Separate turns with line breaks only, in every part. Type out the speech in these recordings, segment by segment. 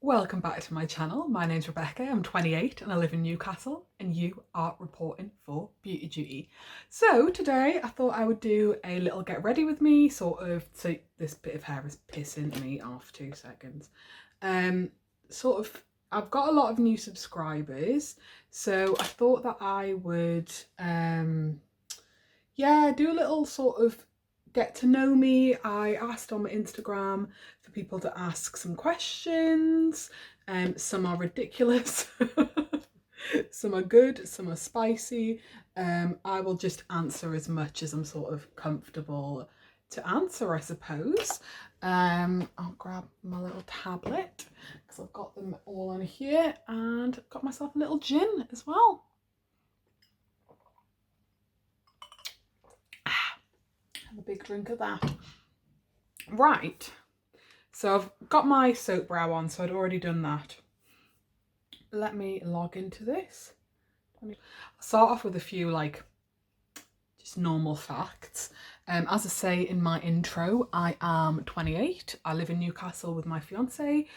Welcome back to my channel. My name's Rebecca, I'm 28 and I live in Newcastle, and you are reporting for Beauty Duty. So today I thought I would do a little get ready with me, so this bit of hair is pissing me off, 2 seconds. I've got a lot of new subscribers, so I thought that I would do a little sort of get to know me. I asked on my Instagram for people to ask some questions. Some are ridiculous, some are good, some are spicy. I will just answer as much as I'm sort of comfortable to answer, I suppose. I'll grab my little tablet because I've got them all on here, and got myself a little gin as well. A big drink of that. Right, so I've got my soap brow on, so I'd already done that. Let me log into this. I'll start off with a few just normal facts. As I say in my intro, I am 28. I live in Newcastle with my fiance.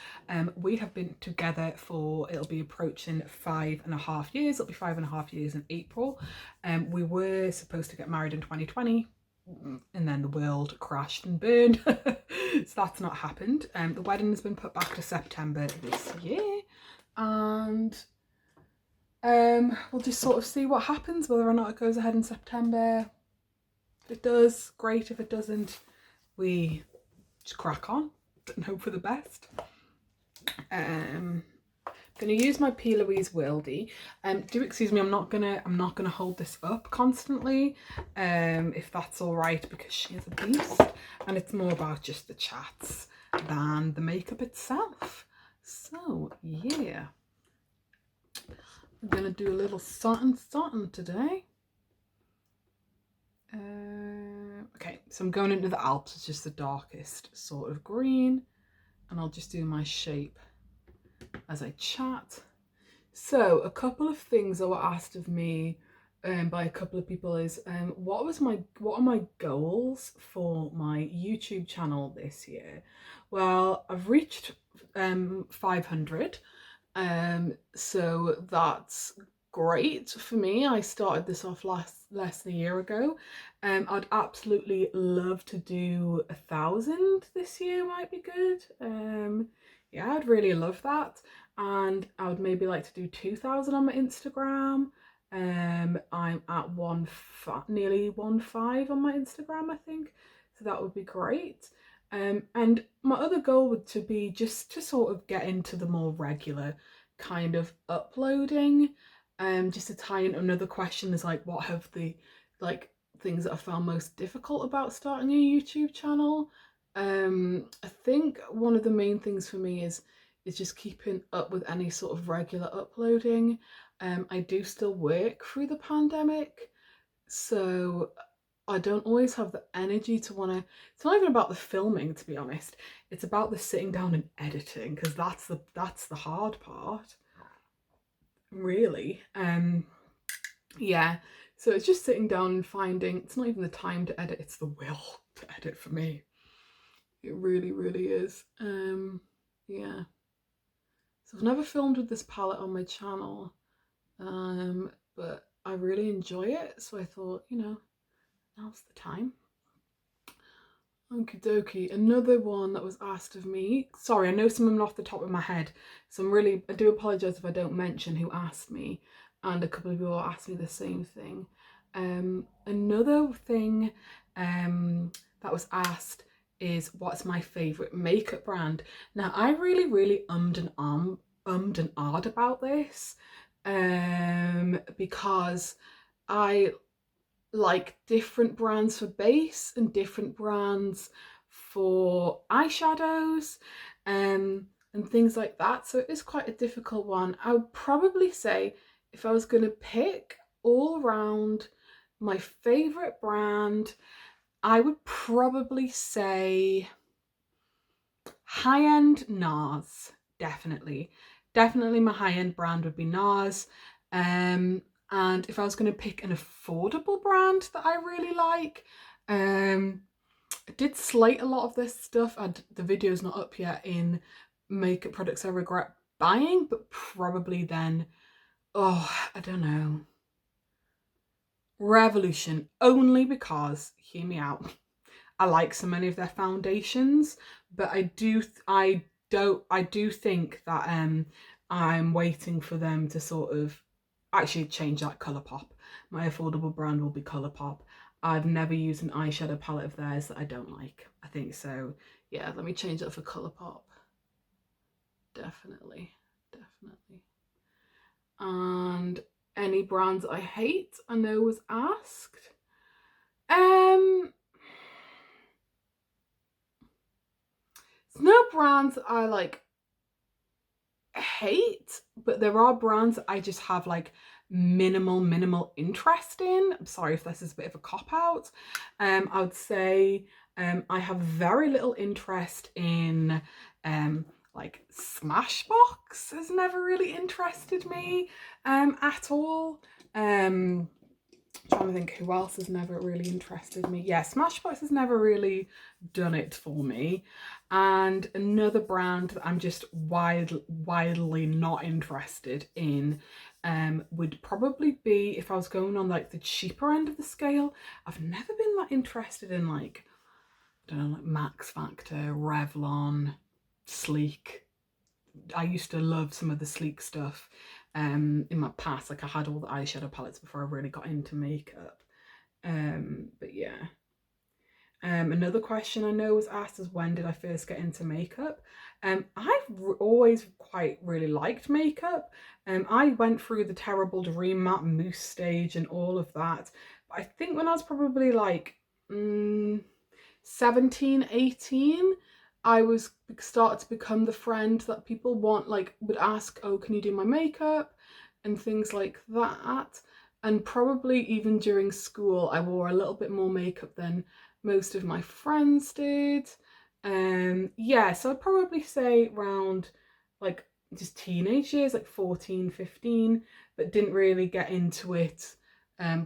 We have been together for, it'll be approaching 5.5 years. It'll be 5.5 years in April. We were supposed to get married in 2020. And then the world crashed and burned, so that's not happened. The wedding has been put back to September this year, and we'll just sort of see what happens, whether or not it goes ahead in September. If it does, great. If it doesn't, we just crack on and hope for the best. I'm going to use my P. Louise Wildy. Do excuse me, I'm not gonna hold this up constantly, if that's all right, because she is a beast, and it's more about just the chats than the makeup itself. So yeah, I'm gonna do a little something today. Okay, so I'm going into the Alps. It's just the darkest sort of green, and I'll just do my shape as I chat. So a couple of things that were asked of me by a couple of people is what are my goals for my YouTube channel this year? Well, I've reached 500, so that's great for me. I started this off less than a year ago. I'd absolutely love to do 1,000 this year. Might be good. Yeah, I'd really love that. And I would maybe like to do 2,000 on my Instagram. I'm at nearly 1.5 on my Instagram, I think. So that would be great. And my other goal would to be just to sort of get into the more regular kind of uploading. Just to tie in another question is like, what have the things that I found most difficult about starting a YouTube channel? I think one of the main things for me is just keeping up with any sort of regular uploading. I do still work through the pandemic, so I don't always have the energy to want to. It's not even about the filming, to be honest. It's about the sitting down and editing, because that's the hard part, really. Yeah. So it's just sitting down and finding. It's not even the time to edit; it's the will to edit for me. It really, really is. Yeah. So I've never filmed with this palette on my channel, but I really enjoy it. So I thought, now's the time. Okie dokie. Another one that was asked of me. Sorry, I know some of them off the top of my head, so I do apologise if I don't mention who asked me, and a couple of people asked me the same thing. Another thing that was asked is, what's my favourite makeup brand? Now, I really ummed and ahed about this, because I like different brands for base and different brands for eyeshadows, and things like that. So it is quite a difficult one. I would probably say, if I was going to pick all round my favourite brand, I would probably say high-end NARS. Definitely my high-end brand would be NARS. And if I was going to pick an affordable brand that I really like, I did slate a lot of this stuff, and the video's not up yet, in makeup products I regret buying, but probably then, oh, I don't know. Revolution, only because, hear me out, I like so many of their foundations, but I do think that I'm waiting for them to sort of actually change that. Colourpop. My affordable brand will be Colourpop. I've never used an eyeshadow palette of theirs that I don't like. I think so. Yeah, let me change that for Colourpop. Definitely, definitely. And any brands I hate, I know was asked. There's no brands I like hate, but there are brands that I just have like minimal interest in. I'm sorry if this is a bit of a cop out. I would say I have very little interest in like Smashbox has never really interested me at all. Trying to think who else has never really interested me. Yeah, Smashbox has never really done it for me. And another brand that I'm just wildly not interested in would probably be, if I was going on like the cheaper end of the scale, I've never been that interested in like, I don't know, like Max Factor, Revlon, Sleek. I used to love some of the Sleek stuff in my past. Like I had all the eyeshadow palettes before I really got into makeup. But yeah. Another question I know was asked is, when did I first get into makeup? I've always quite really liked makeup. I went through the Terrible Dream Matte Mousse stage and all of that. But I think when I was probably like 17, 18, I was started to become the friend that people would ask, oh, can you do my makeup? And things like that. And probably even during school, I wore a little bit more makeup than most of my friends did. Yeah, so I'd probably say around like just teenage years, like 14, 15, but didn't really get into it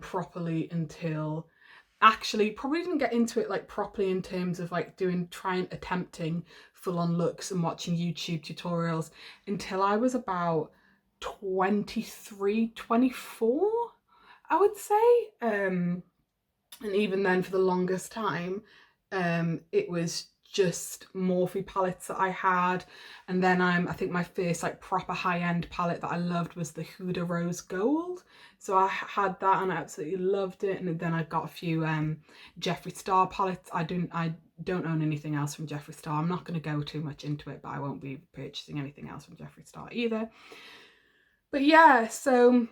properly until, actually probably didn't get into it like properly in terms of like attempting full-on looks and watching YouTube tutorials until I was about 23, 24, I would say. And even then, for the longest time, it was just Morphe palettes that I had. And then I think my first like proper high-end palette that I loved was the Huda Rose Gold. So I had that and I absolutely loved it. And then I got a few Jeffree Star palettes. I don't own anything else from Jeffree Star. I'm not going to go too much into it, but I won't be purchasing anything else from Jeffree Star either. But yeah, so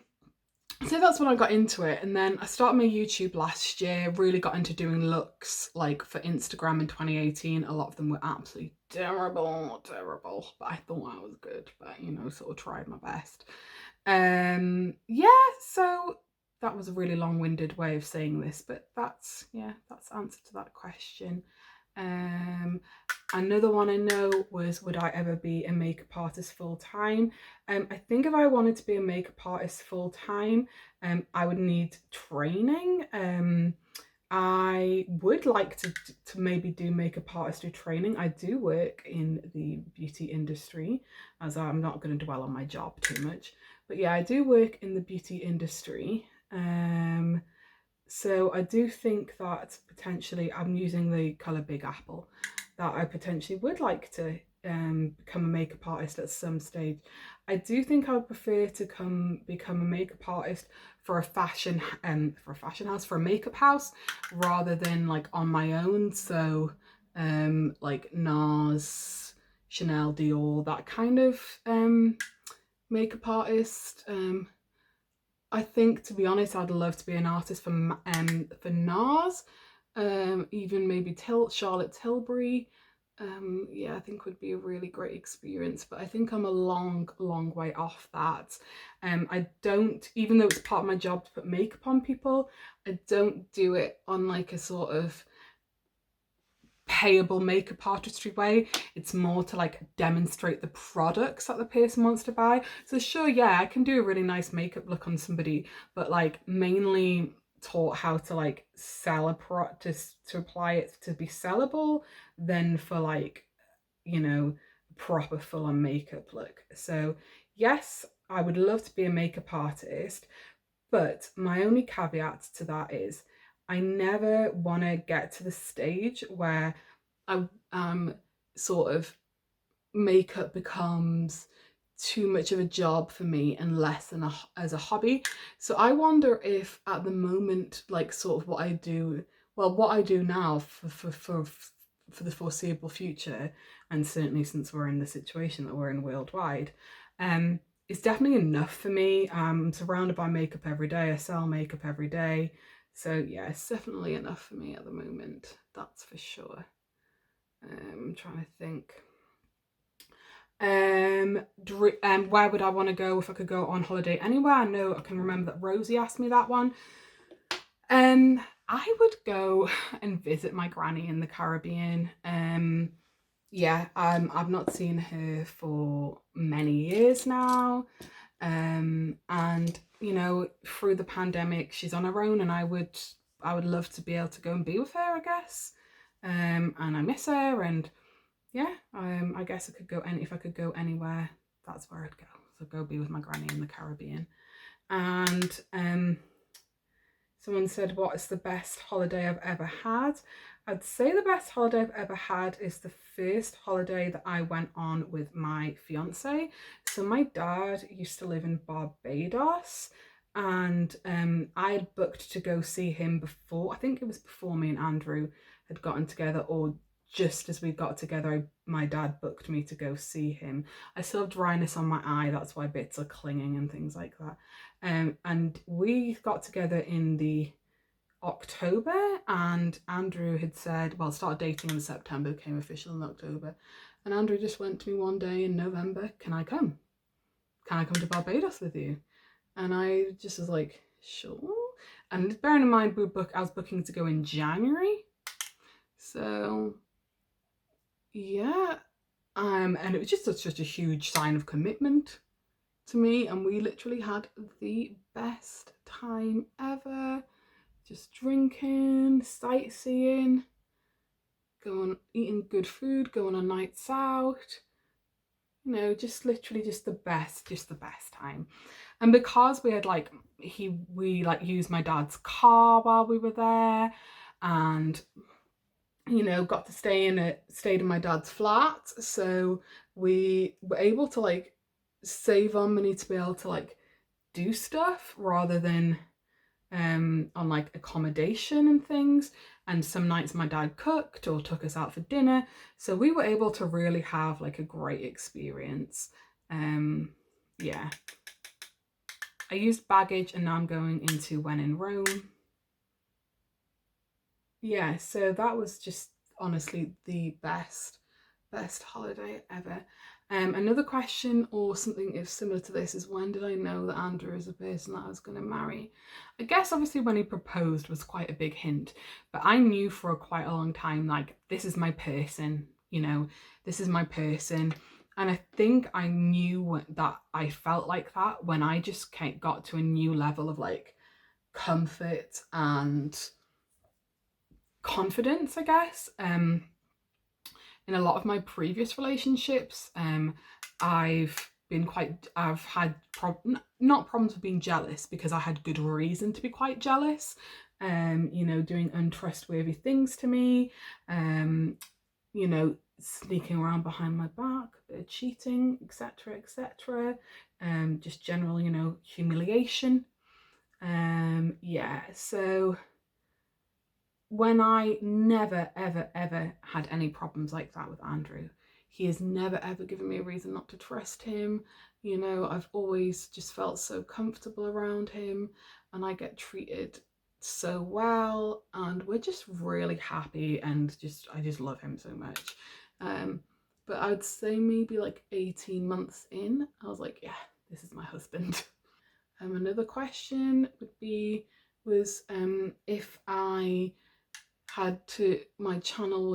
that's when I got into it. And then I started my YouTube last year, really got into doing looks like for Instagram in 2018. A lot of them were absolutely terrible, but I thought I was good, but you know, sort of tried my best. Yeah, so that was a really long-winded way of saying this, but that's answer to that question. Another one I know was, would I ever be a makeup artist full time? I think if I wanted to be a makeup artist full time, I would need training. I would like to maybe do makeup artistry training. I do work in the beauty industry, as I'm not going to dwell on my job too much. But yeah, I do work in the beauty industry. So I do think that potentially, I'm using the colour Big Apple, that I potentially would like to become a makeup artist at some stage. I do think I would prefer to become a makeup artist for a fashion house, for a makeup house, rather than like on my own. So like NARS, Chanel, Dior, that kind of makeup artist. I think, to be honest, I'd love to be an artist for NARS, even maybe Charlotte Tilbury. Yeah, I think would be a really great experience, but I think I'm a long way off that. I don't, even though it's part of my job to put makeup on people, I don't do it on like a sort of payable makeup artistry way. It's more to like demonstrate the products that the person wants to buy. So sure, yeah, I can do a really nice makeup look on somebody, but like mainly taught how to like sell a product, to apply it to be sellable, than for like, you know, proper full-on makeup look. So yes, I would love to be a makeup artist, but my only caveat to that is I never want to get to the stage where I sort of makeup becomes too much of a job for me and less than as a hobby. So I wonder if at the moment, like sort of what I do, well, what I do now for the foreseeable future, and certainly since we're in the situation that we're in worldwide, it's definitely enough for me. I'm surrounded by makeup every day. I sell makeup every day. So yeah, it's definitely enough for me at the moment. That's for sure. I'm trying to think. Where would I want to go if I could go on holiday anywhere? I know I can remember that Rosie asked me that one. I would go and visit my granny in the Caribbean. Yeah, I've not seen her for many years now. And you know, through the pandemic, she's on her own, and I would love to be able to go and be with her, I guess. And I miss her, and yeah, I guess I could go if I could go anywhere, that's where I'd go. So go be with my granny in the Caribbean. And someone said, what is the best holiday I've ever had? I'd say the best holiday I've ever had is the first holiday that I went on with my fiance. So my dad used to live in Barbados, and I had booked to go see him before. I think it was before me and Andrew had gotten together, or just as we got together, my dad booked me to go see him. I still have dryness on my eye, that's why bits are clinging and things like that. And we got together in the October, and Andrew had said, well, started dating in September, became official in October. And Andrew just went to me one day in November, can I come? Can I come to Barbados with you? And I just was like, sure. And bearing in mind, I was booking to go in January. So yeah, and it was just such a huge sign of commitment to me, and we literally had the best time ever. Just drinking, sightseeing, going eating good food, going on nights out. You know, just literally just the best time. And because we had we used my dad's car while we were there, and you know, got to stayed in my dad's flat, so we were able to save on money to be able to do stuff rather than on accommodation and things. And some nights my dad cooked or took us out for dinner, so we were able to really have a great experience. Yeah, I used baggage, and now I'm going into when in Rome. Yeah, so that was just honestly the best holiday ever. Another question or something if similar to this is, when did I know that Andrew is a person that I was going to marry? I guess obviously when he proposed was quite a big hint, but I knew for quite a long time, this is my person, you know, this is my person. And I think I knew that I felt like that when I just got to a new level of comfort and confidence, I guess. In a lot of my previous relationships, I've had not problems with being jealous, because I had good reason to be quite jealous. You know, doing untrustworthy things to me, you know, sneaking around behind my back, a bit of cheating, etc., etc. Just general, you know, humiliation. Yeah, so when I never, ever, ever had any problems like that with Andrew, he has never, ever given me a reason not to trust him. You know, I've always just felt so comfortable around him, and I get treated so well, and we're just really happy, and I just love him so much. But I'd say maybe 18 months in, I was like, yeah, this is my husband. Another question was if I my channel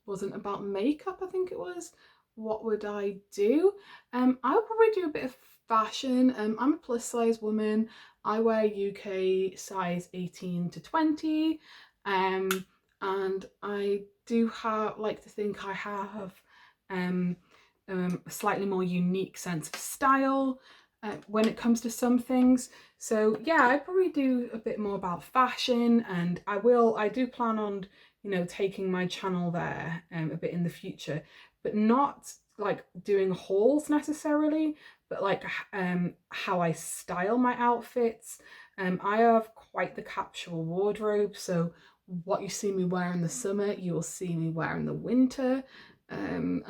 wasn't about makeup, I think it was, what would I do? I would probably do a bit of fashion. I'm a plus size woman. I wear UK size 18 to 20, and I do like to think I have a slightly more unique sense of style when it comes to some things. So yeah, I probably do a bit more about fashion, and I do plan on, you know, taking my channel there a bit in the future, but not like doing hauls necessarily, but like how I style my outfits. I have quite the capsule wardrobe, so what you see me wear in the summer, you will see me wear in the winter, and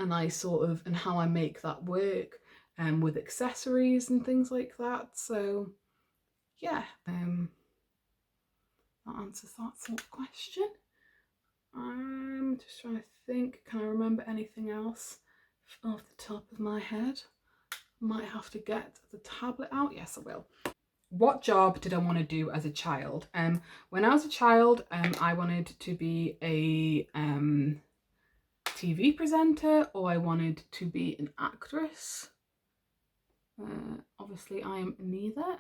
how I make that work with accessories and things like that. So yeah, that answers that sort of question. I'm just trying to think, can I remember anything else off the top of my head? Might have to get the tablet out. Yes, I will. What job did I want to do as a child? When I was a child, I wanted to be a TV presenter, or I wanted to be an actress. Obviously, I am neither.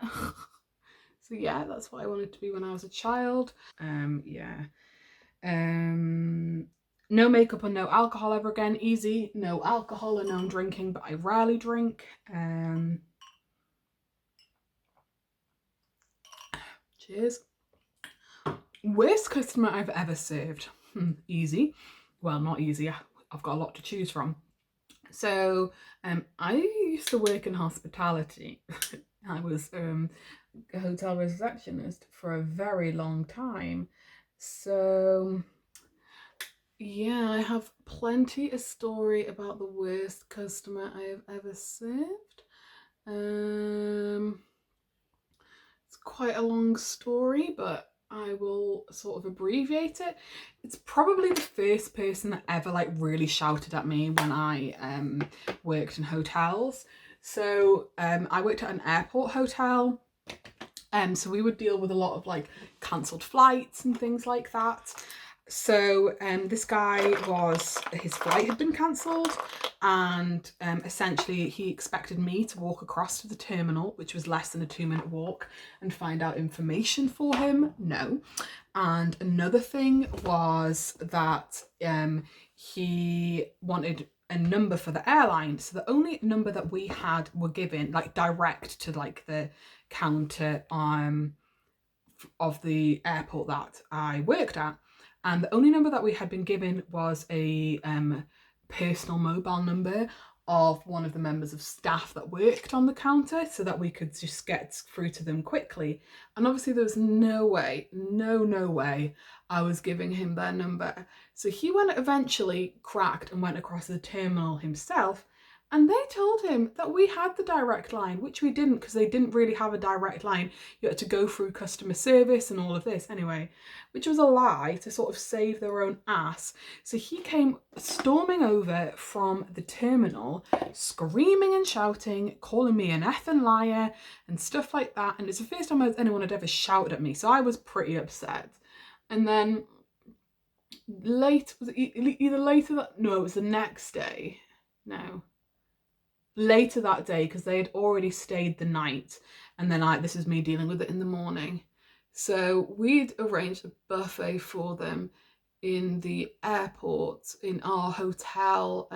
So yeah, that's what I wanted to be when I was a child. Yeah. No makeup and no alcohol ever again. Easy. No alcohol and no drinking, but I rarely drink. Cheers. Worst customer I've ever served. Easy. Well, not easy. I've got a lot to choose from. So I used to work in hospitality. I was a hotel receptionist for a very long time. So yeah, I have plenty of story about the worst customer I have ever served. It's quite a long story, but I will sort of abbreviate it. It's probably the first person that ever like really shouted at me when I worked in hotels. So I worked at an airport hotel. So we would deal with a lot of like cancelled flights and things like that. So this guy his flight had been cancelled, and essentially he expected me to walk across to the terminal, which was less than a 2-minute walk, and find out information for him. No. And another thing was that he wanted a number for the airline. So the only number that we were given, like direct to like the counter of the airport that I worked at. And the only number that we had been given was a personal mobile number of one of the members of staff that worked on the counter, so that we could just get through to them quickly. And obviously there was no way I was giving him their number. So he eventually cracked and went across the terminal himself. And they told him that we had the direct line, which we didn't, because they didn't really have a direct line. You had to go through customer service and all of this anyway, which was a lie to sort of save their own ass. So he came storming over from the terminal, screaming and shouting, calling me an effing liar and stuff like that. And it's the first time anyone had ever shouted at me, so I was pretty upset. And then it was the next day. No. Later that day, because they had already stayed the night, and then this is me dealing with it in the morning. So we'd arranged a buffet for them in the airport, in our hotel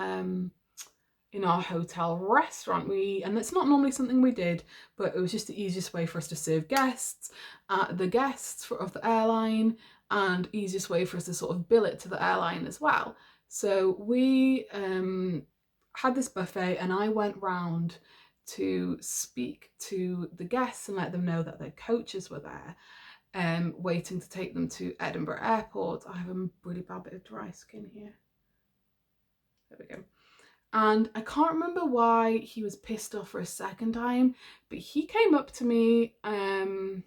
restaurant. And that's not normally something we did, but it was just the easiest way for us to serve guests, of the airline, and easiest way for us to sort of bill it to the airline as well. So we had this buffet, and I went round to speak to the guests and let them know that their coaches were there, waiting to take them to Edinburgh Airport. I have a really bad bit of dry skin here. There we go. And I can't remember why he was pissed off for a second time, but he came up to me and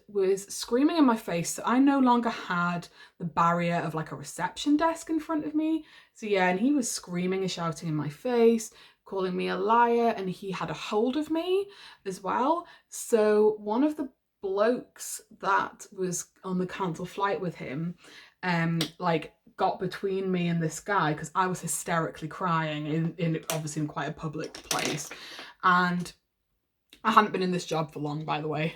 was screaming in my face. So I no longer had the barrier of like a reception desk in front of me. So yeah, and he was screaming and shouting in my face, calling me a liar, and he had a hold of me as well. So one of the blokes that was on the cancelled flight with him got between me and this guy, because I was hysterically crying in obviously in quite a public place. And I hadn't been in this job for long, by the way.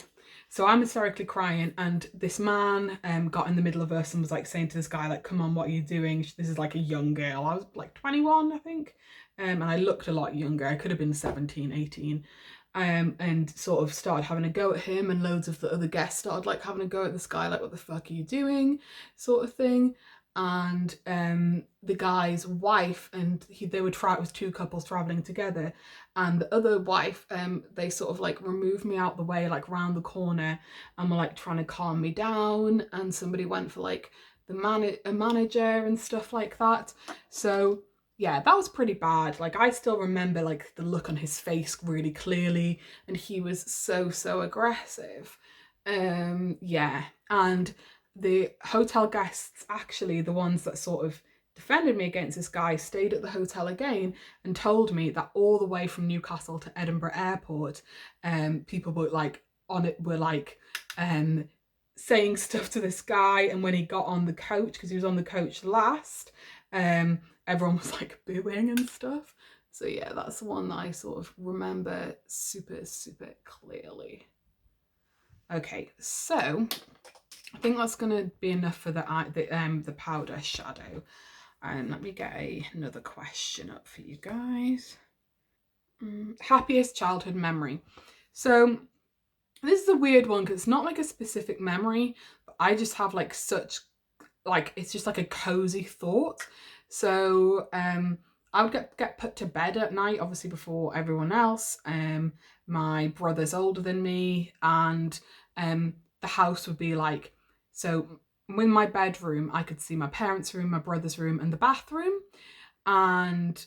So I'm hysterically crying, and this man got in the middle of us and was like saying to this guy, like, come on, what are you doing? This is like a young girl. I was like 21, I think. And I looked a lot younger. I could have been 17, 18. And sort of started having a go at him, and loads of the other guests started like having a go at this guy, like, what the fuck are you doing? Sort of thing. And the guy's wife and they were it was two couples traveling together, and the other wife, they sort of like removed me out the way, like round the corner, and were like trying to calm me down, and somebody went for like a manager and stuff like that. So yeah, that was pretty bad. Like, I still remember like the look on his face really clearly, and he was so aggressive. Yeah, and the hotel guests, actually the ones that sort of defended me against this guy, stayed at the hotel again and told me that all the way from Newcastle to Edinburgh Airport, people were like on it, were like saying stuff to this guy, and when he got on the coach, because he was on the coach last, everyone was like booing and stuff. So yeah, that's the one that I sort of remember super clearly. Okay, so I think that's gonna be enough for the powder shadow. And let me get another question up for you guys. Happiest childhood memory. So this is a weird one because it's not like a specific memory, but I just have like such, like, it's just like a cozy thought. So I would get put to bed at night, obviously before everyone else. My brother's older than me, and the house would be like, so in my bedroom I could see my parents' room, my brother's room, and the bathroom. And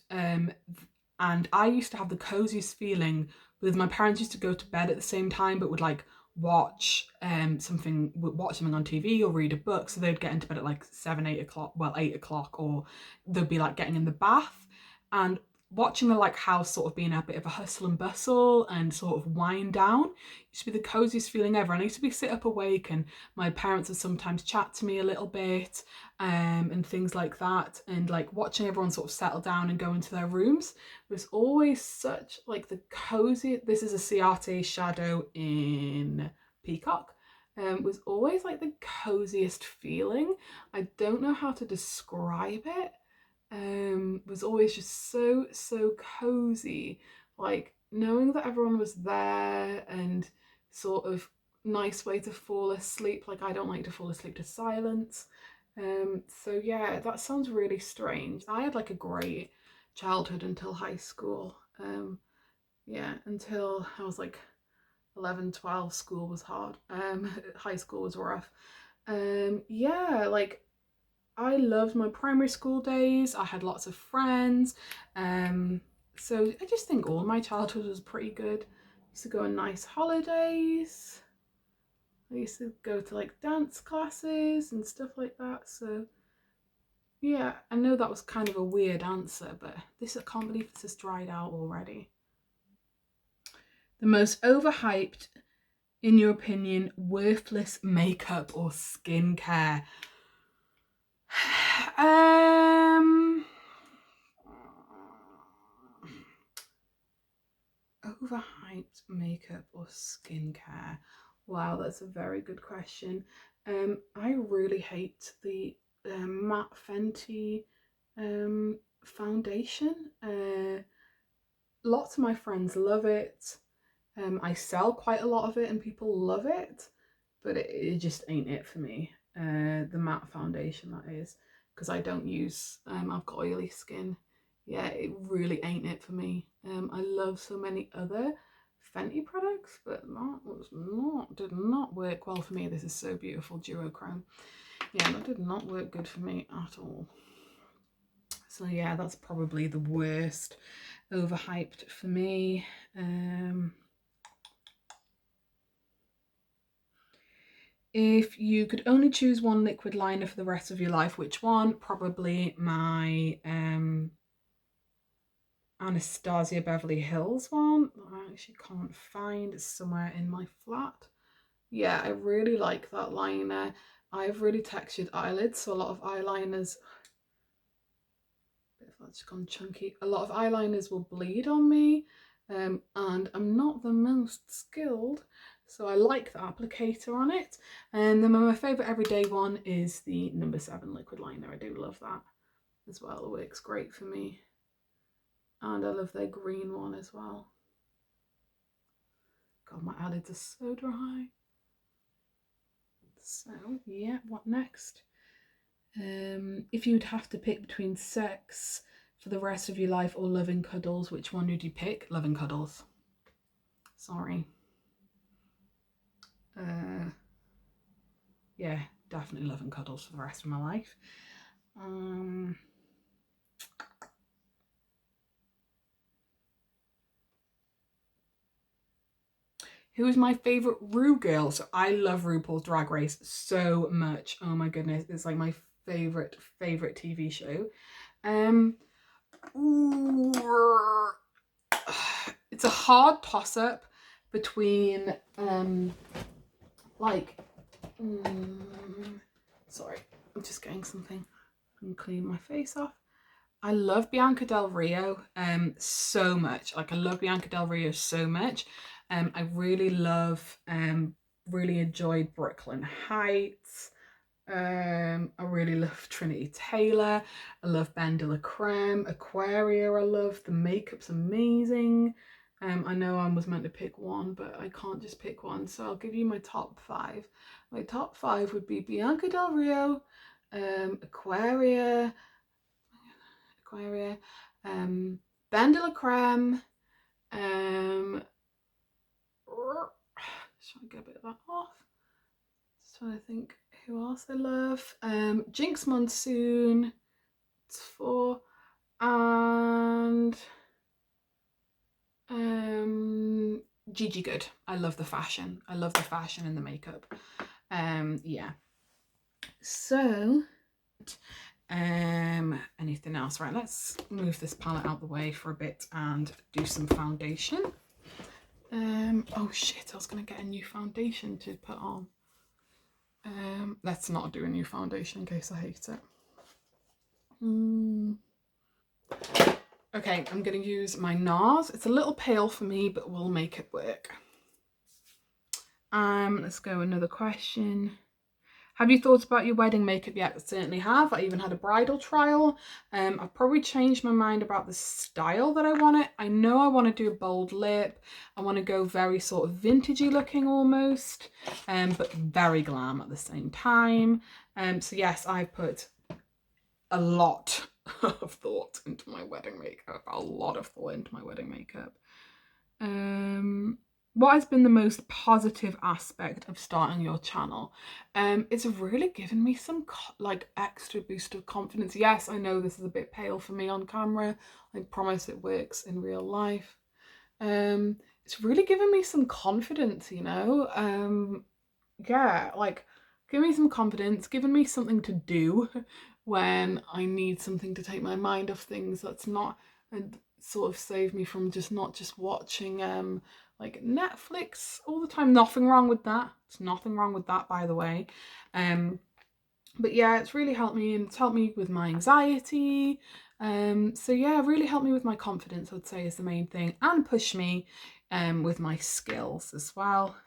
I used to have the coziest feeling with my parents used to go to bed at the same time, but would like watch something on TV or read a book. So they'd get into bed at like 7, 8 o'clock, well, 8 o'clock, or they'd be like getting in the bath, and watching the like house sort of being a bit of a hustle and bustle and sort of wind down used to be the coziest feeling ever. And I used to be sit up awake, and my parents would sometimes chat to me a little bit, and things like that, and like watching everyone sort of settle down and go into their rooms was always such like the cozy. This is a CRT shadow in Peacock. Was always like the coziest feeling. I don't know how to describe it. Was always just so cozy. Like knowing that everyone was there, and sort of nice way to fall asleep. Like, I don't like to fall asleep to silence. So yeah, that sounds really strange. I had like a great childhood until high school. Yeah, until I was like 11, 12, school was hard. High school was rough. Yeah, like I loved my primary school days. I had lots of friends. So I just think all my childhood was pretty good. I used to go on nice holidays. I used to go to like dance classes and stuff like that. So yeah, I know that was kind of a weird answer, but I can't believe this has dried out already. The most overhyped, in your opinion, worthless makeup or skincare? um, Overhyped makeup or skincare? Wow, that's a very good question. I really hate the matte Fenty foundation. Lots of my friends love it. I sell quite a lot of it and people love it, but it just ain't it for me. The matte foundation, that is, because I don't use, I've got oily skin. Yeah, it really ain't it for me. I love so many other Fenty products, but did not work well for me. This is so beautiful, duochrome. Yeah, that did not work good for me at all. So yeah, that's probably the worst. Overhyped for me. If you could only choose one liquid liner for the rest of your life, which one? Probably my Anastasia Beverly Hills one. I actually can't find. It's somewhere in my flat. Yeah, I really like that liner. I have really textured eyelids, so a lot of eyeliners, if that's gone chunky, a lot of eyeliners will bleed on me, and I'm not the most skilled. So I like the applicator on it. And then my favourite everyday one is the number 7 liquid liner. I do love that as well. It works great for me. And I love their green one as well. God, my eyelids are so dry. So yeah, what next? If you'd have to pick between sex for the rest of your life or loving cuddles, which one would you pick? Loving cuddles. Sorry. Yeah, definitely loving cuddles for the rest of my life. Who is my favourite Ru girl? So I love RuPaul's Drag Race so much. Oh my goodness, it's like my favourite TV show. It's a hard toss up between sorry, I'm just getting something and clean my face off. I love Bianca Del Rio so much. Like I love Bianca Del Rio so much. I really love really enjoyed Brooklyn Heights. I really love Trinity Taylor. I love Ben de la Creme. Aquaria I love. The makeup's amazing. I know I was meant to pick one, but I can't just pick one. So I'll give you my top 5. My top 5 would be Bianca Del Rio, Aquaria, Ben de la Creme, should I get a bit of that off? Just trying to think who else I love. Jinx Monsoon, it's 4, and Gigi Good. I love the fashion. I love the fashion and the makeup. Yeah. So anything else? Right, let's move this palette out the way for a bit and do some foundation. Oh shit, I was gonna get a new foundation to put on. Let's not do a new foundation in case I hate it. Okay, I'm gonna use my NARS. It's a little pale for me, but we'll make it work. Let's go another question. Have you thought about your wedding makeup yet? I certainly have. I even had a bridal trial. I've probably changed my mind about the style that I want it. I know I want to do a bold lip. I want to go very sort of vintagey looking almost, but very glam at the same time. So yes, I've put a lot of thought into my wedding makeup. A lot of thought into my wedding makeup. What has been the most positive aspect of starting your channel? It's really given me some like extra boost of confidence. Yes, I know this is a bit pale for me on camera. I promise it works in real life. It's really given me some confidence, you know. Yeah, like giving me some confidence, giving me something to do when I need something to take my mind off things that's not, and sort of save me from not just watching like Netflix all the time. Nothing wrong with that. It's nothing wrong with that, by the way. But yeah, it's really helped me, and it's helped me with my anxiety. So yeah, really helped me with my confidence, I would say, is the main thing, and push me with my skills as well.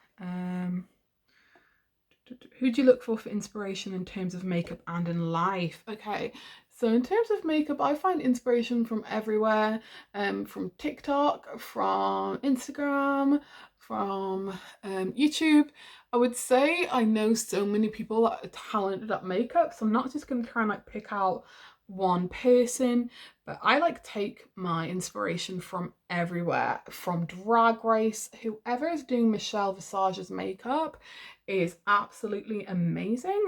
Who do you look for inspiration in terms of makeup and in life? Okay, so in terms of makeup, I find inspiration from everywhere, from TikTok, from Instagram, from YouTube. I would say I know so many people that are talented at makeup, so I'm not just going to try and like pick out one person, but I like take my inspiration from everywhere, from Drag Race. Whoever is doing Michelle Visage's makeup is absolutely amazing.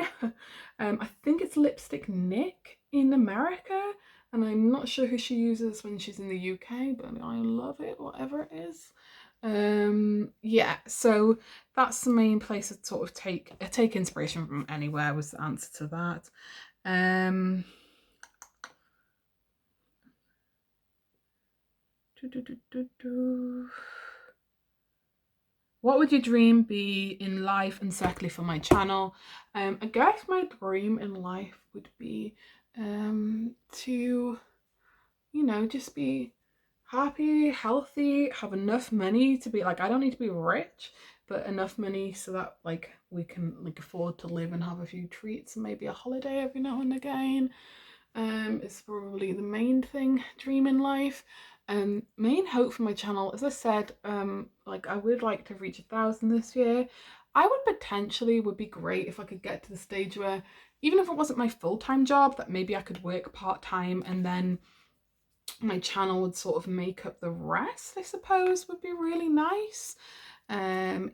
I think it's Lipstick Nick in America, and I'm not sure who she uses when she's in the UK, but I love it, whatever it is. Yeah, so that's the main place I sort of take inspiration from. Anywhere was the answer to that. What would your dream be in life, and secondly for my channel? I guess my dream in life would be to, you know, just be happy, healthy, have enough money to be like, I don't need to be rich, but enough money so that like we can like afford to live and have a few treats and maybe a holiday every now and again. It's probably the main thing, dream in life. Main hope for my channel, as I said, like I would like to reach 1,000 this year. I would be great if I could get to the stage where even if it wasn't my full-time job, that maybe I could work part-time and then my channel would sort of make up the rest, I suppose, would be really nice.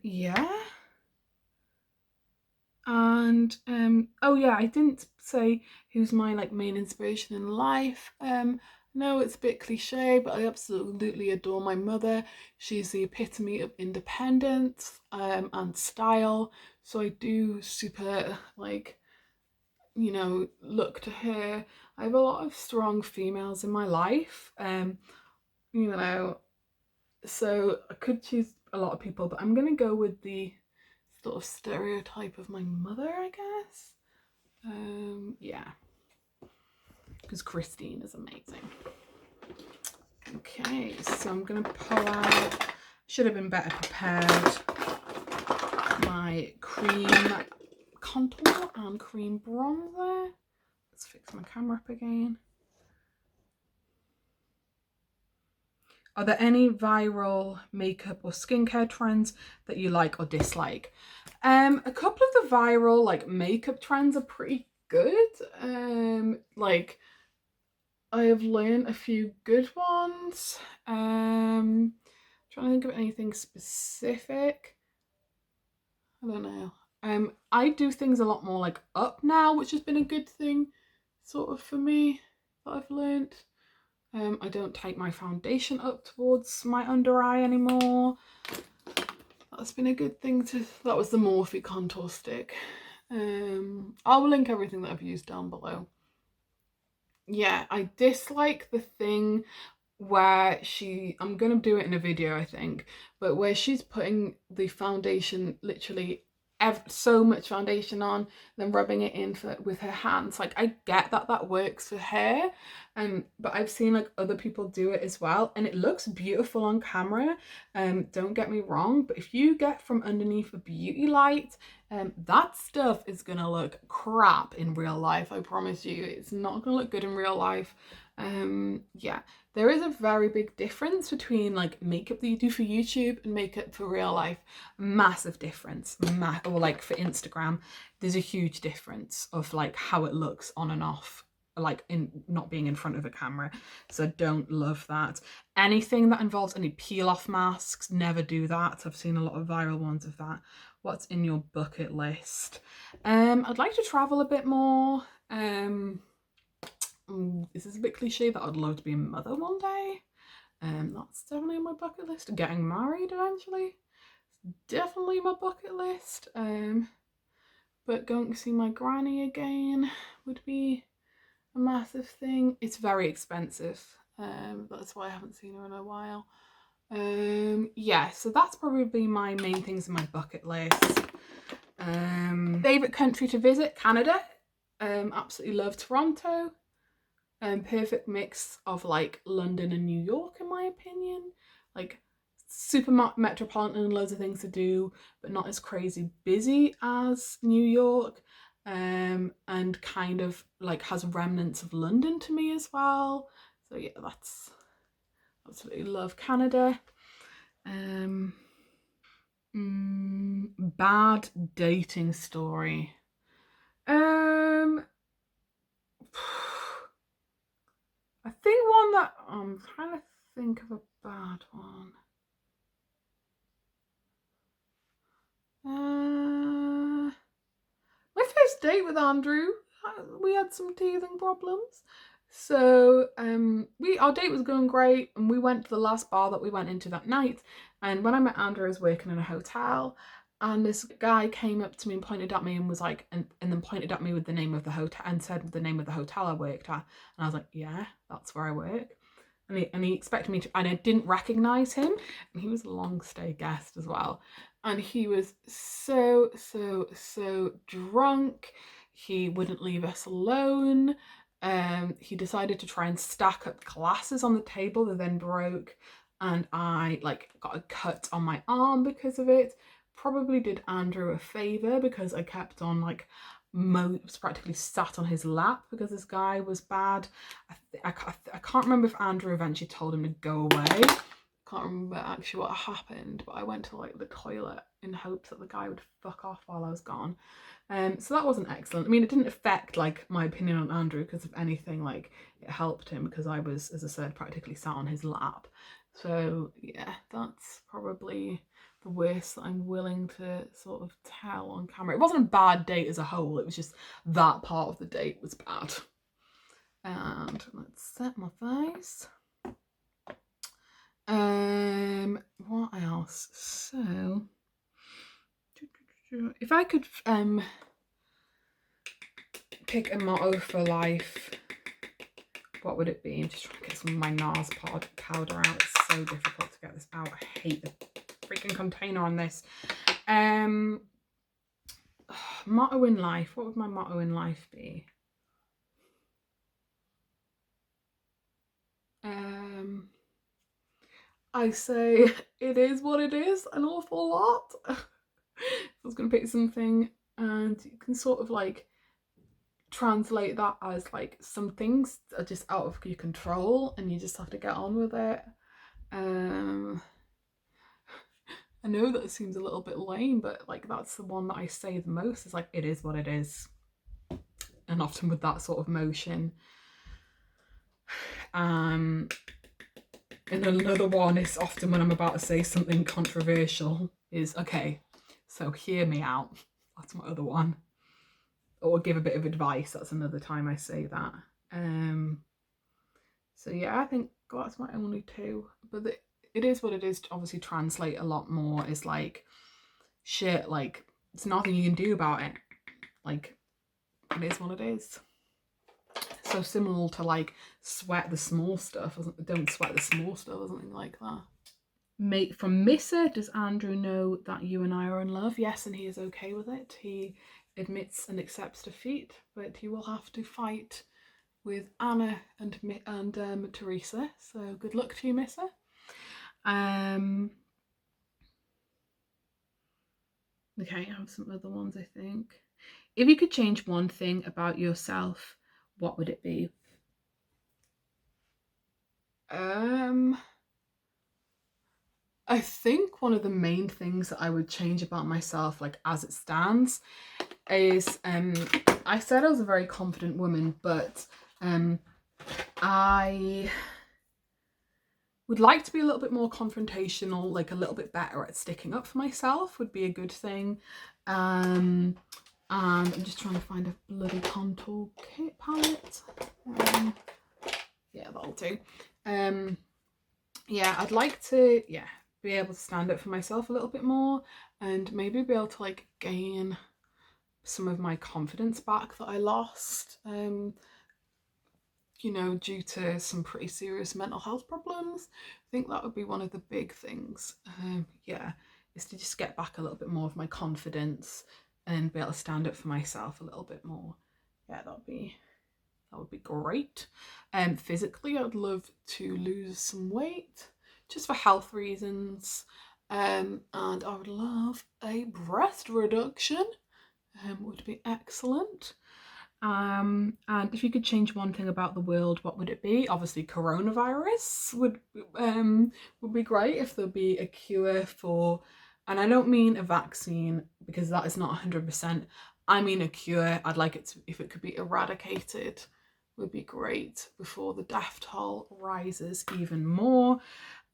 Yeah. And oh yeah, I didn't say who's my like main inspiration in life. No, it's a bit cliche, but I absolutely adore my mother. She's the epitome of independence and style. So I do super like, you know, look to her. I have a lot of strong females in my life. You know, so I could choose a lot of people, but I'm gonna go with the sort of stereotype of my mother, I guess. Yeah, because Christine is amazing. Okay, so I'm gonna pull out, should have been better prepared, my cream contour and cream bronzer. Let's fix my camera up again. Are there any viral makeup or skincare trends that you like or dislike? A couple of the viral like makeup trends are pretty good. Like I have learned a few good ones. Trying to think of anything specific. I don't know. I do things a lot more like up now, which has been a good thing sort of for me that I've learned. I don't take my foundation up towards my under eye anymore. That's been a good thing to, that was the Morphe contour stick. I'll link everything that I've used down below. Yeah, I dislike the thing where I'm gonna do it in a video I think, but where she's putting the foundation literally so much foundation on, then rubbing it in with her hands. Like I get that works for her, but I've seen like other people do it as well and it looks beautiful on camera. Don't get me wrong, but if you get from underneath a beauty light, that stuff is gonna look crap in real life. I promise you, it's not gonna look good in real life. Yeah, there is a very big difference between like makeup that you do for YouTube and makeup for real life. Massive difference. Or like for Instagram, there's a huge difference of like how it looks on and off, like in not being in front of a camera. So I don't love that. Anything that involves any peel off masks, never do that. I've seen a lot of viral ones of that. What's in your bucket list? I'd like to travel a bit more. This is a bit cliche, that I'd love to be a mother one day. That's definitely on my bucket list. Getting married eventually, definitely my bucket list. But going to see my granny again would be a massive thing. It's very expensive. That's why I haven't seen her in a while. Yeah, so that's probably my main things in my bucket list. Favorite country to visit? Canada. Absolutely love Toronto. Perfect mix of like London and New York in my opinion. Like super metropolitan and loads of things to do, but not as crazy busy as New York. And kind of like has remnants of London to me as well. So yeah, that's absolutely love Canada. Bad dating story. I think one that I'm trying to think of a bad one. My first date with Andrew, we had some teething problems. So our date was going great and we went to the last bar that we went into that night. And when I met Andrew, I was working in a hotel and this guy came up to me and pointed at me and was like, and then pointed at me with the name of the hotel and said the name of the hotel I worked at. And I was like, yeah, that's where I work. And he expected me to, and I didn't recognize him. And he was a long stay guest as well. And he was so drunk. He wouldn't leave us alone. He decided to try and stack up glasses on the table that then broke. And I like got a cut on my arm because of it. probably did Andrew a favour because I kept on like was practically sat on his lap because this guy was bad. I can't remember if Andrew eventually told him to go away. Can't remember actually what happened, but I went to like the toilet in hopes that the guy would fuck off while I was gone. So that wasn't excellent. I mean, it didn't affect like my opinion on Andrew because if anything, like it helped him because I was, as I said, practically sat on his lap. So yeah, that's probably the worst that I'm willing to sort of tell on camera. It wasn't a bad date as a whole, it was just that part of the date was bad. And let's set my face. What else? So if I could pick a motto for life, what would it be? I'm just trying to get some of my NARS powder out. It's so difficult to get this out. I hate the freaking container on this. Motto in life. What would my motto in life be? I say it is what it is an awful lot. I was going to pick something, and you can sort of like translate that as like some things are just out of your control and you just have to get on with it. I know that seems a little bit lame, but like that's the one that I say the most, is like it is what it is, and often with that sort of motion. And another one is often when I'm about to say something controversial is, okay, so hear me out. That's my other one. Or give a bit of advice. That's another time I say that. So yeah, I think that's my only two. But it is what it is to obviously translate a lot more is like, shit, like it's nothing you can do about it. Like it is what it is. So similar to like sweat the small stuff, don't sweat the small stuff or something like that. Mate from Missa, does Andrew know that you and I are in love? Yes, and he is okay with it. He admits and accepts defeat, but he will have to fight with Anna and Teresa. So good luck to you, Missa. Okay, I have some other ones, I think. If you could change one thing about yourself, what would it be? I think one of the main things that I would change about myself, like as it stands, is I said I was a very confident woman, but I would like to be a little bit more confrontational, like a little bit better at sticking up for myself would be a good thing. And I'm just trying to find a bloody contour kit palette. Yeah, that'll do. Yeah, I'd like to, be able to stand up for myself a little bit more and maybe be able to like gain some of my confidence back that I lost, you know, due to some pretty serious mental health problems. I think that would be one of the big things. Is to just get back a little bit more of my confidence and be able to stand up for myself a little bit more. Yeah, that would be great. Physically, I'd love to lose some weight just for health reasons. And I would love a breast reduction. Would be excellent. And if you could change one thing about the world, what would it be? Obviously, coronavirus would be great if there'd be a cure for, and I don't mean a vaccine because that is not 100%. I mean a cure. I'd like it to, if it could be eradicated, would be great before the death toll rises even more.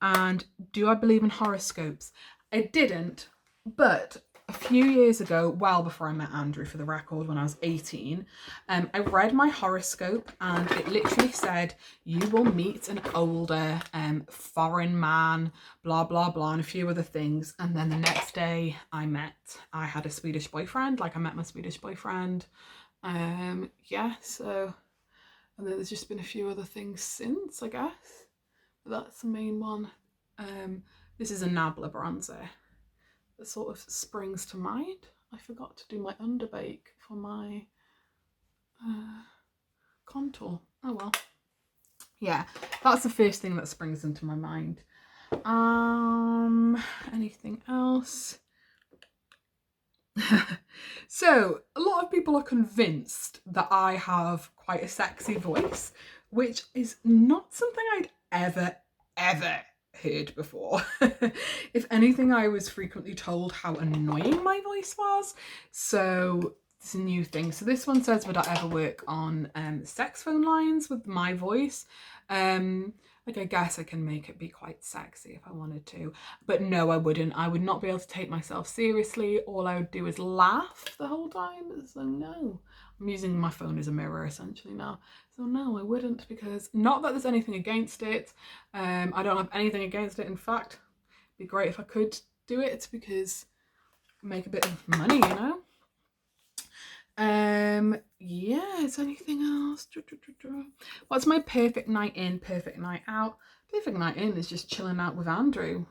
And do I believe in horoscopes? I didn't, but a few years ago, well before I met Andrew for the record, when I was 18, I read my horoscope and it literally said, you will meet an older foreign man, blah, blah, blah, and a few other things. And then the next day I had a Swedish boyfriend, like I met my Swedish boyfriend. So, and then there's just been a few other things since, I guess. But that's the main one. This is a Nabla bronzer that sort of springs to mind. I forgot to do my underbake for my contour. Oh well. Yeah, that's the first thing that springs into my mind. Anything else? So, a lot of people are convinced that I have quite a sexy voice, which is not something I'd ever heard before. If anything, I was frequently told how annoying my voice was. So, it's a new thing. So, this one says, would I ever work on sex phone lines with my voice? Like, I guess I can make it be quite sexy if I wanted to. But no, I wouldn't. I would not be able to take myself seriously. All I would do is laugh the whole time. So no. I'm using my phone as a mirror essentially now. So no, I wouldn't, because not that there's anything against it. I don't have anything against it. In fact, it'd be great if I could do it, because make a bit of money, you know? Yeah, is there anything else? What's my perfect night in, perfect night out? Perfect night in is just chilling out with Andrew,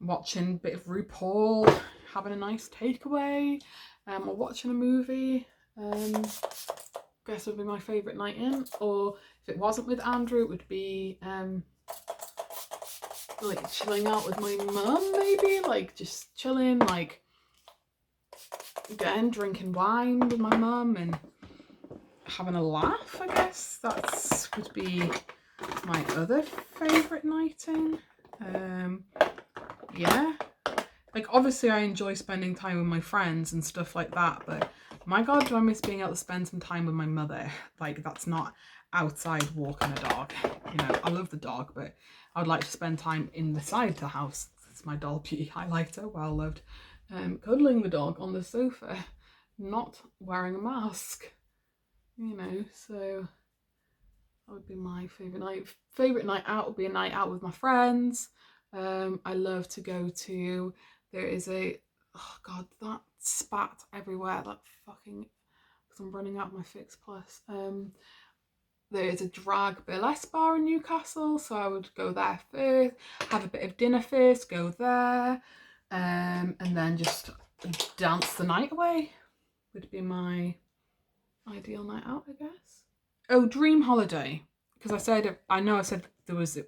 watching a bit of RuPaul, having a nice takeaway, or watching a movie. Guess would be my favourite night in. Or if it wasn't with Andrew, it would be like chilling out with my mum, maybe, like just chilling, like again drinking wine with my mum and having a laugh. I guess that would be my other favourite night in. Yeah, like obviously I enjoy spending time with my friends and stuff like that, but my god, do I miss being able to spend some time with my mother. Like, that's not outside walking a dog, you know. I love the dog, but I would like to spend time inside the house. It's my doll beauty highlighter, well loved. Cuddling the dog on the sofa, not wearing a mask, you know. So that would be my favourite night. Favourite night out would be a night out with my friends. I love to go to, there is a, oh god, that spat everywhere, that fucking, because I'm running out of my Fix Plus. There is a drag burlesque bar in Newcastle, so I would go there first, have a bit of dinner first, go there, and then just dance the night away would be my ideal night out, I guess. Oh, dream holiday. Because I know I said there was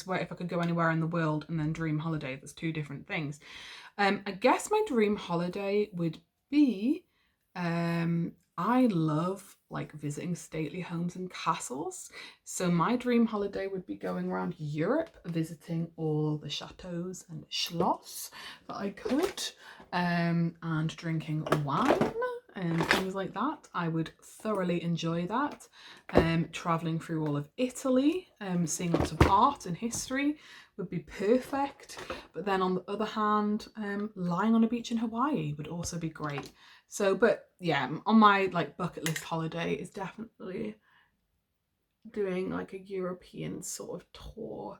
where if I could go anywhere in the world, and then dream holiday. There's two different things. I guess my dream holiday would be, I love like visiting stately homes and castles. So my dream holiday would be going around Europe, visiting all the chateaus and schloss that I could, and drinking wine and things like that. I would thoroughly enjoy that. Traveling through all of Italy, seeing lots of art and history would be perfect. But then on the other hand, lying on a beach in Hawaii would also be great. So, but yeah, on my like bucket list holiday is definitely doing like a European sort of tour,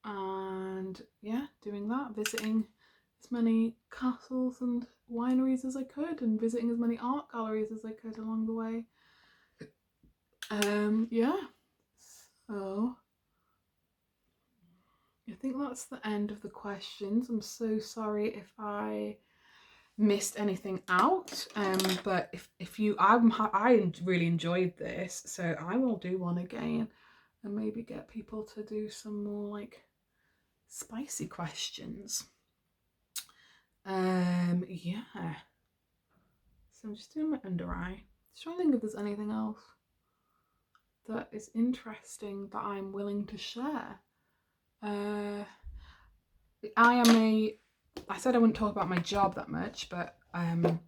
and yeah, doing that, visiting as many castles and wineries as I could, and visiting as many art galleries as I could along the way. Yeah, so I think that's the end of the questions. I'm so sorry if I missed anything out, but if you, I really enjoyed this, so I will do one again and maybe get people to do some more like spicy questions. Yeah, so I'm just doing my under eye, just trying to think if there's anything else that is interesting that I'm willing to share. I said I wouldn't talk about my job that much, but I'm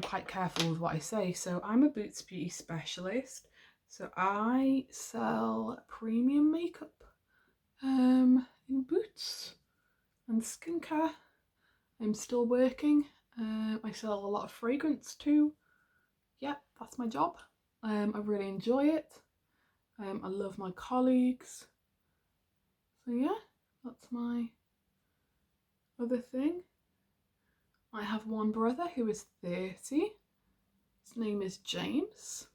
quite careful with what I say. So I'm a Boots beauty specialist. So I sell premium makeup in Boots and skincare. I'm still working. I sell a lot of fragrance too. Yeah, that's my job. I really enjoy it. I love my colleagues. So yeah, that's my other thing. I have one brother who is 30. His name is James.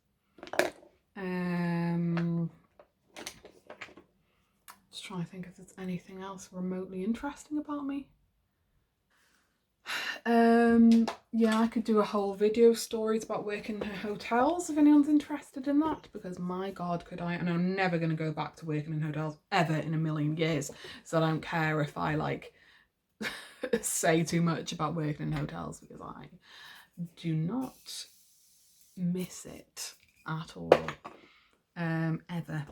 Just trying to think if there's anything else remotely interesting about me. Yeah, I could do a whole video of stories about working in hotels if anyone's interested in that, because my god, could I, and I'm never going to go back to working in hotels ever in a million years, so I don't care if I like say too much about working in hotels because I do not miss it at all, ever.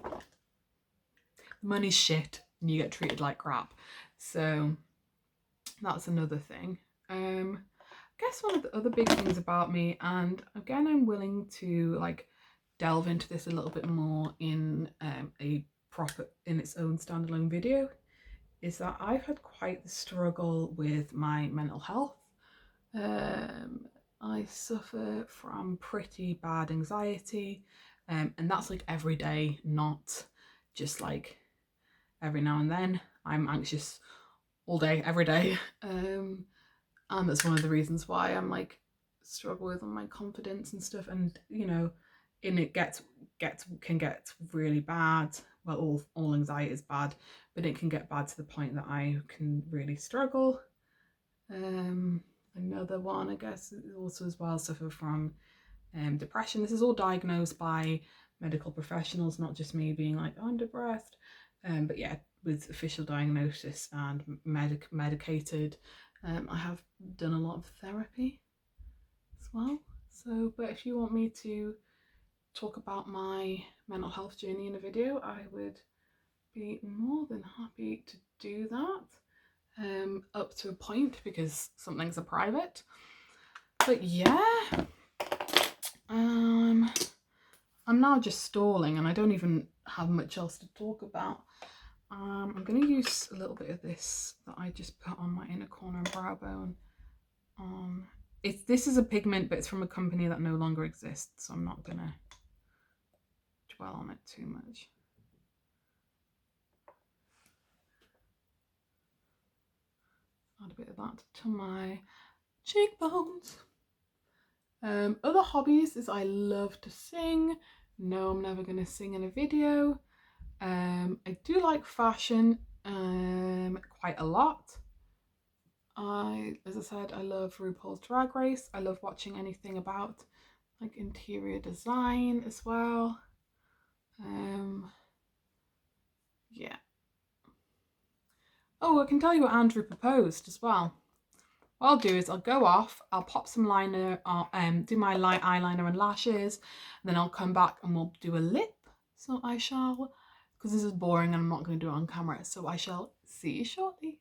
Money's shit and you get treated like crap, so that's another thing. I guess one of the other big things about me, and again I'm willing to like delve into this a little bit more in a proper, in its own standalone video, is that I've had quite the struggle with my mental health. I suffer from pretty bad anxiety, and that's like every day, not just like every now and then. I'm anxious all day, every day, and that's one of the reasons why I'm like struggle with my confidence and stuff. And you know, and it can get really bad. Well, all anxiety is bad, but it can get bad to the point that I can really struggle. Another one, I guess, also as well, suffer from depression. This is all diagnosed by medical professionals, not just me being like, oh, I'm depressed. But yeah, with official diagnosis and medicated. I have done a lot of therapy as well. So, but if you want me to talk about my mental health journey in a video, I would be more than happy to do that. Up to a point, because some things are private. But yeah, I'm now just stalling and I don't even have much else to talk about. I'm going to use a little bit of this that I just put on my inner corner and brow bone. This is a pigment, but it's from a company that no longer exists, so I'm not going to dwell on it too much. Add a bit of that to my cheekbones. Other hobbies is I love to sing. No, I'm never going to sing in a video. I do like fashion quite a lot. As I said, I love RuPaul's Drag Race. I love watching anything about like interior design as well. Yeah. Oh, I can tell you what Andrew proposed as well. What I'll do is I'll go off, I'll pop some liner, do my light eyeliner and lashes, and then I'll come back and we'll do a lip. So I shall, because this is boring and I'm not going to do it on camera, so I shall see you shortly.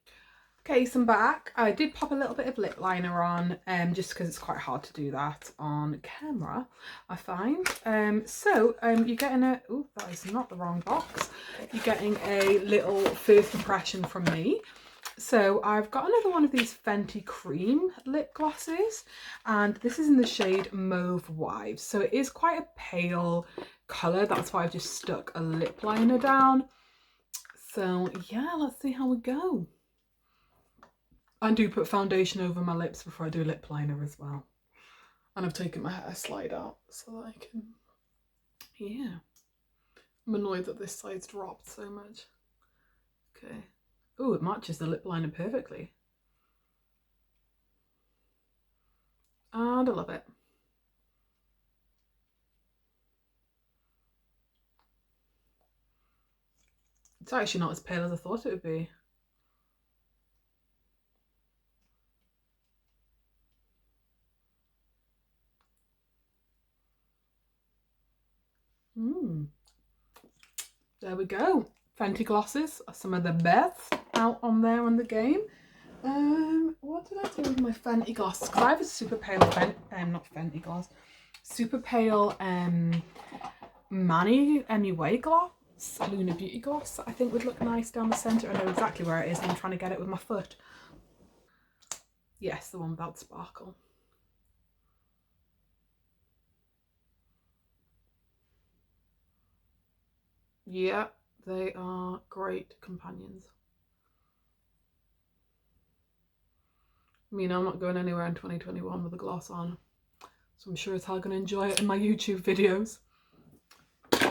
Okay, so I'm back. I did pop a little bit of lip liner on, just because it's quite hard to do that on camera, I find. You're getting a, oh, that is not the wrong box. You're getting a little first impression from me. So I've got another one of these Fenty Cream lip glosses, and this is in the shade Mauve Wives. So it is quite a pale colour, that's why I've just stuck a lip liner down. So yeah, let's see how we go. I do put foundation over my lips before I do lip liner as well. And I've taken my hair slide out so that I can, yeah. I'm annoyed that this side's dropped so much. Okay. Oh, it matches the lip liner perfectly. And I love it. It's actually not as pale as I thought it would be. There we go. Fenty glosses are some of the best out on there in the game. What did I do with my Fenty gloss? Because I have a super pale not Fenty gloss, super pale Manny MUA gloss, Luna Beauty gloss that I think would look nice down the centre. I know exactly where it is and I'm trying to get it with my foot. Yes, the one without sparkle. Yeah, they are great companions. I mean, I'm not going anywhere in 2021 with a gloss on, so I'm sure as hell going to enjoy it in my YouTube videos.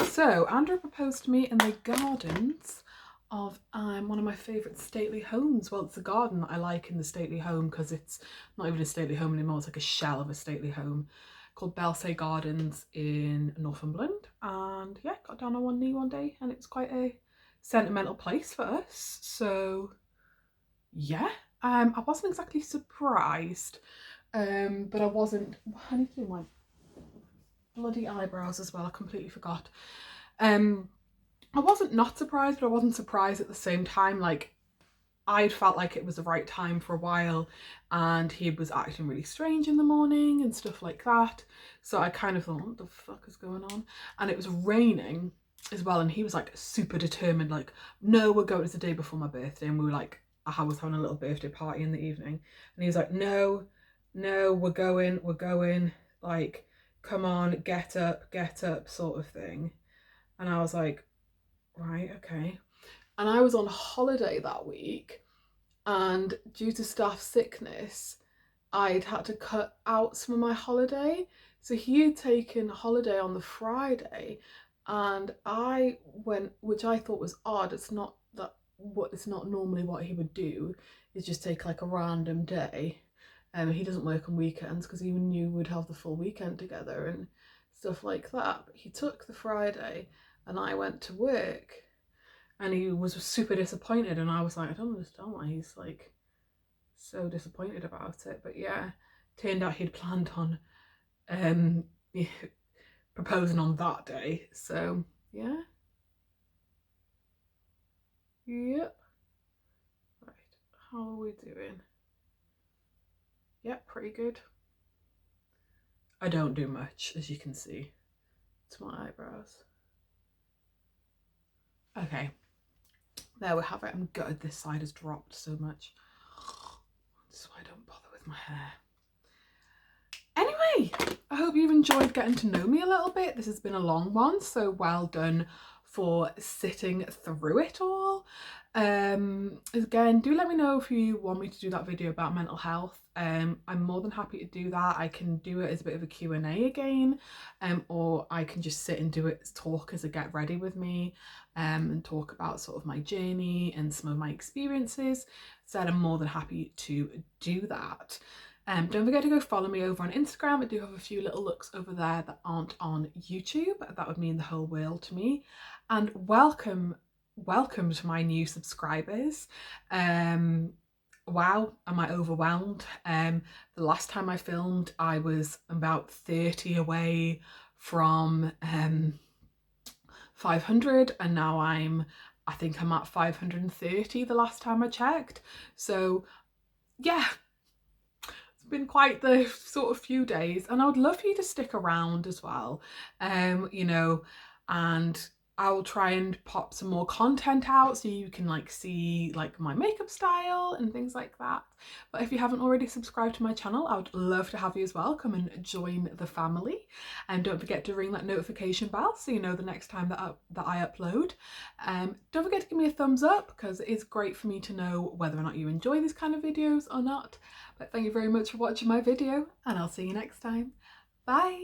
So, Andrew proposed to me in the gardens of one of my favourite stately homes. Well, it's a garden that I like in the stately home because it's not even a stately home anymore, it's like a shell of a stately home, called Belsay Gardens in Northumberland. And yeah, got down on one knee one day and it's quite a sentimental place for us. So yeah, I wasn't exactly surprised, but I wasn't. I need to do my bloody eyebrows as well. I completely forgot. I wasn't not surprised, but I wasn't surprised at the same time. Like, I'd felt like it was the right time for a while, and he was acting really strange in the morning and stuff like that. So I kind of thought, what the fuck is going on? And it was raining as well, and he was like super determined, like, no, we're going. It's the day before my birthday, and we were like, I was having a little birthday party in the evening, and he was like, no, no, we're going, like, come on, get up, sort of thing. And I was like, right, okay. And I was on holiday that week, and due to staff sickness, I'd had to cut out some of my holiday. So he had taken holiday on the Friday, and I went, which I thought was odd. It's not normally what he would do, is just take like a random day. He doesn't work on weekends because he knew we'd have the full weekend together and stuff like that. But he took the Friday, and I went to work, and he was super disappointed, and I was like, I don't understand why he's like so disappointed about it. But yeah, turned out he'd planned on proposing on that day. So yeah. Yep. Right, how are we doing? Yep, pretty good. I don't do much, as you can see, to my eyebrows. Okay, there we have it. I'm gutted this side has dropped so much. That's why I don't bother with my hair. Anyway, I hope you've enjoyed getting to know me a little bit. This has been a long one, so well done for sitting through it all. Again, do let me know if you want me to do that video about mental health. I'm more than happy to do that. I can do it as a bit of a Q&A again, or I can just sit and do it, talk as a get ready with me, and talk about sort of my journey and some of my experiences. So I'm more than happy to do that. Don't forget to go follow me over on Instagram. I do have a few little looks over there that aren't on YouTube. That would mean the whole world to me. And welcome to my new subscribers. Wow, am I overwhelmed? The last time I filmed, I was about 30 away from 500, and now I think I'm at 530 the last time I checked. So yeah, been quite the sort of few days, and I would love for you to stick around as well, you know, and I'll try and pop some more content out so you can like see like my makeup style and things like that. But if you haven't already subscribed to my channel, I would love to have you as well. Come and join the family, and don't forget to ring that notification bell so you know the next time that I upload. Don't forget to give me a thumbs up, because it is great for me to know whether or not you enjoy these kind of videos or not. But thank you very much for watching my video, and I'll see you next time. Bye!